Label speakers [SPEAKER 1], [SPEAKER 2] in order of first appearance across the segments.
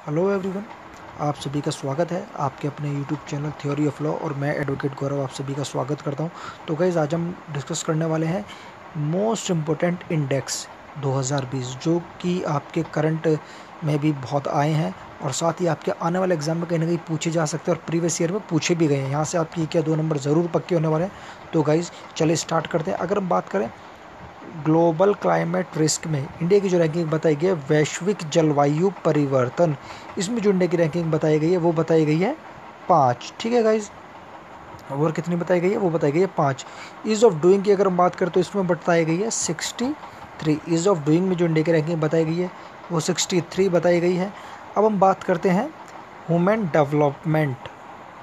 [SPEAKER 1] Hello everyone, आप सभी का स्वागत है आपके अपने YouTube channel theory of law और मैं एडवोकेट गौरव आप सभी का स्वागत करता हूं। तो गाइज़ आज हम डिस्कस करने वाले हैं मोस्ट इम्पोर्टेंट इंडेक्स 2020 जो कि आपके करंट में भी बहुत आए हैं और साथ ही आपके आने वाले एग्जाम में कहीं ना कहीं पूछे जा सकते हैं और प्रीवियस ईयर में पूछे भी गए हैं। यहाँ से आपकी क्या 2 नंबर ज़रूर पक्के होने वाले हैं। तो गाइज़ चलिए स्टार्ट करते हैं। अगर हम बात करें ग्लोबल क्लाइमेट रिस्क में इंडिया की जो रैंकिंग बताई गई है वैश्विक जलवायु परिवर्तन, इसमें जो इंडिया की रैंकिंग बताई गई है वो बताई गई है 5। ठीक है गाइज, और कितनी बताई गई है वो बताई गई है 5। ईज़ ऑफ डूइंग की अगर हम बात करें तो इसमें बताई गई है 63। ईज़ ऑफ डूइंग में जो इंडिया की रैंकिंग बताई गई है वो 63 बताई गई है। अब हम बात करते हैं ह्यूमन डेवलपमेंट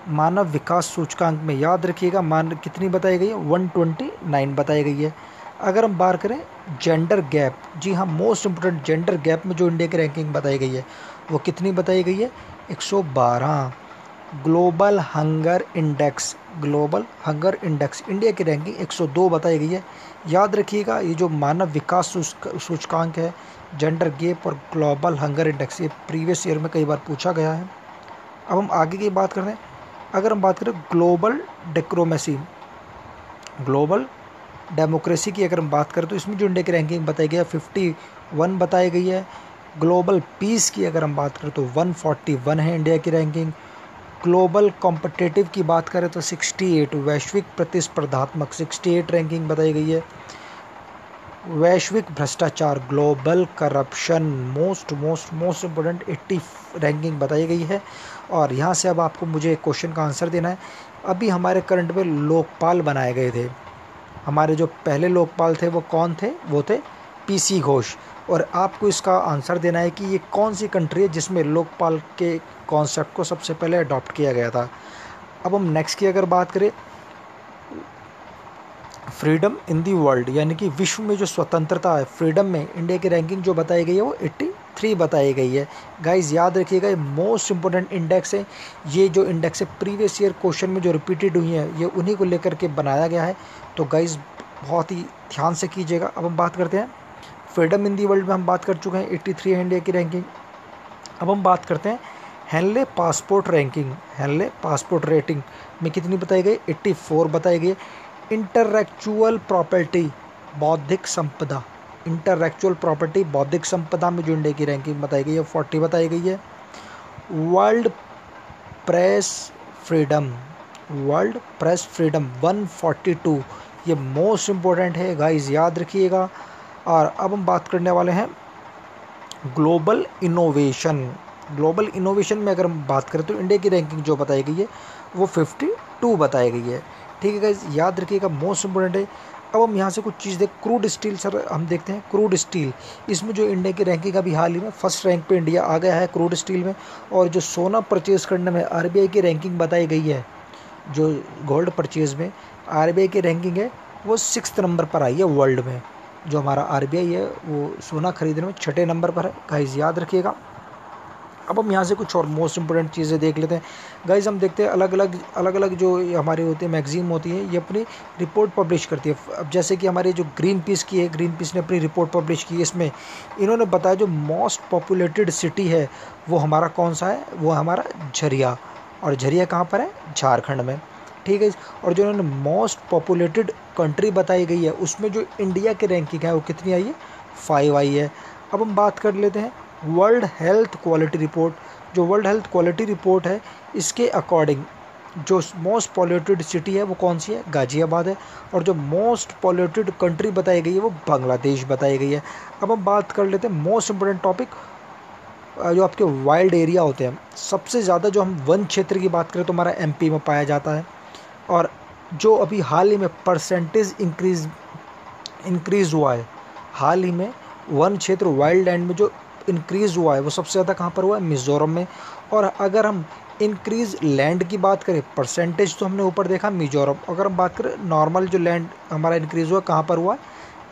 [SPEAKER 1] मानव विकास सूचकांक में, याद रखिएगा मान कितनी बताई गई है 129 बताई गई है। अगर हम बात करें जेंडर गैप, जी हाँ मोस्ट इम्पोर्टेंट जेंडर गैप में जो इंडिया की रैंकिंग बताई गई है वो कितनी बताई गई है 112। Global hunger index, global hunger index India की रैंकिंग 102 बताई गई है। याद रखिएगा ये जो मानव विकास सूचकांक है, जेंडर गैप और ग्लोबल हंगर इंडेक्स, ये प्रीवियस ईयर में कई बार पूछा गया है। अब हम आगे की बात करते हैं। अगर हम बात करें ग्लोबल डेक्रोमेसी, ग्लोबल डेमोक्रेसी की अगर हम बात करें तो इसमें जो इंडिया की रैंकिंग बताई गई है 51 बताई गई है। ग्लोबल पीस की अगर हम बात करें तो 141 है इंडिया की रैंकिंग। ग्लोबल कॉम्पिटिटिव की बात करें तो 68, वैश्विक प्रतिस्पर्धात्मक 68 रैंकिंग बताई गई है। वैश्विक भ्रष्टाचार global corruption most important 80 ranking बताई गई है। और यहाँ से अब आपको मुझे क्वेश्चन का आंसर देना है। अभी हमारे करंट में लोकपाल बनाए गए थे, हमारे जो पहले लोकपाल थे वो कौन थे, वो थे पीसी घोष। और आपको इसका आंसर देना है कि ये कौन सी कंट्री है जिसमें लोकपाल के कॉन्सेप्ट को सबसे पहले अडॉप्ट किया गया था। अब हम नेक्स्ट की अगर बात करें फ्रीडम इन दी वर्ल्ड, यानी कि विश्व में जो स्वतंत्रता है फ्रीडम में, इंडिया की रैंकिंग जो बताई गई है वो 83 बताई गई है। गाइज याद रखिएगा ये मोस्ट इंपोर्टेंट इंडेक्स है। ये जो इंडेक्स है प्रीवियस ईयर क्वेश्चन में जो रिपीटेड हुई है ये उन्हीं को लेकर के बनाया गया है। तो गाइज बहुत ही ध्यान से कीजिएगा। अब हम बात करते हैं फ्रीडम इन दी वर्ल्ड में हम बात कर चुके हैं 83 है इंडिया की रैंकिंग। अब हम बात करते हैं Henley passport ranking, Henley passport rating में कितनी बताई गई 84 बताई गई। इंटेलेक्चुअल प्रॉपर्टी बौद्धिक संपदा, इंटेलेक्चुअल प्रॉपर्टी बौद्धिक संपदा में जो इंडिया की रैंकिंग बताई गई है 40 बताई गई है। World press freedom, world press freedom 142, ये मोस्ट इम्पोर्टेंट है गाइज याद रखिएगा। और अब हम बात करने वाले हैं ग्लोबल इनोवेशन, ग्लोबल इनोवेशन में अगर हम बात करें तो इंडिया की रैंकिंग जो बताई गई है वो 52 बताई गई है। ठीक है गाइज याद रखिएगा मोस्ट इम्पोर्टेंट है। अब हम यहाँ से कुछ चीज़ देख, क्रूड स्टील सर हम देखते हैं क्रूड स्टील, इसमें जो इंडिया की रैंकिंग अभी हाल ही में फर्स्ट रैंक पे इंडिया आ गया है क्रूड स्टील में। और जो सोना परचेज करने में आरबीआई की रैंकिंग बताई गई है, जो गोल्ड परचेज में आरबीआई की रैंकिंग है वो 6 नंबर पर आई है वर्ल्ड में। जो हमारा आरबीआई है वो सोना खरीदने में 6 नंबर पर है गाइज याद रखिएगा। अब हम यहाँ से कुछ और मोस्ट इंपोर्टेंट चीज़ें देख लेते हैं गाइज। हम देखते हैं अलग अलग जो हमारी होती है मैगजीन होती है ये अपनी रिपोर्ट पब्लिश करती है। अब जैसे कि हमारे जो ग्रीन पीस की है, ग्रीन पीस ने अपनी रिपोर्ट पब्लिश की है, इसमें इन्होंने बताया जो मोस्ट पॉपुलेटेड सिटी है वो हमारा कौन सा है, वो हमारा झरिया। और झरिया कहाँ पर है, झारखंड में। ठीक है। और जो इन्होंने मोस्ट पॉपुलेटेड कंट्री बताई गई है उसमें जो इंडिया की रैंकिंग है वो कितनी आई है 5 आई है। अब हम बात कर लेते हैं वर्ल्ड हेल्थ क्वालिटी रिपोर्ट, जो वर्ल्ड हेल्थ क्वालिटी रिपोर्ट है इसके अकॉर्डिंग जो मोस्ट पॉल्यूटेड सिटी है वो कौन सी है, गाजियाबाद है। और जो मोस्ट पॉल्यूटेड कंट्री बताई गई है वो बांग्लादेश बताई गई है। अब हम बात कर लेते हैं मोस्ट इम्पोर्टेंट टॉपिक, जो आपके वाइल्ड एरिया होते हैं, सबसे ज़्यादा जो हम वन क्षेत्र की बात करें तो हमारा एमपी में पाया जाता है। और जो अभी हाल ही में परसेंटेज इंक्रीज़ हुआ है, हाल ही में वन क्षेत्र वाइल्ड लैंड में जो इंक्रीज़ हुआ है वो सबसे ज़्यादा कहाँ पर हुआ है, मिज़ोरम में। और अगर हम इंक्रीज़ लैंड की बात करें, परसेंटेज तो हमने ऊपर देखा मिज़ोरम, अगर हम बात करें नॉर्मल जो लैंड हमारा इंक्रीज़ हुआ कहाँ पर हुआ,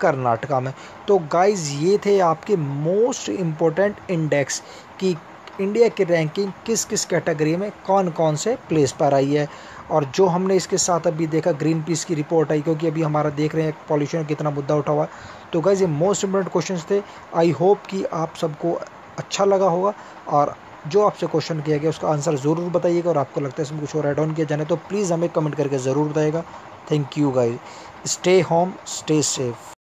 [SPEAKER 1] कर्नाटका में। तो गाइज ये थे आपके मोस्ट इम्पोर्टेंट इंडेक्स कि इंडिया की रैंकिंग किस किस कैटेगरी में कौन कौन से प्लेस पर आई है। और जो हमने इसके साथ अभी देखा ग्रीन पीस की रिपोर्ट आई, क्योंकि अभी हमारा देख रहे हैं पॉल्यूशन कितना मुद्दा उठा हुआ है। तो गाइज ये मोस्ट इम्पोर्टेंट क्वेश्चंस थे। आई होप कि आप सबको अच्छा लगा होगा और जो आपसे क्वेश्चन किया गया उसका आंसर ज़रूर बताइएगा, और आपको लगता है इसमें कुछ और ऐड ऑन किया जाना तो प्लीज़ हमें कमेंट करके ज़रूर बताइएगा। Thank you guys, stay home, stay safe.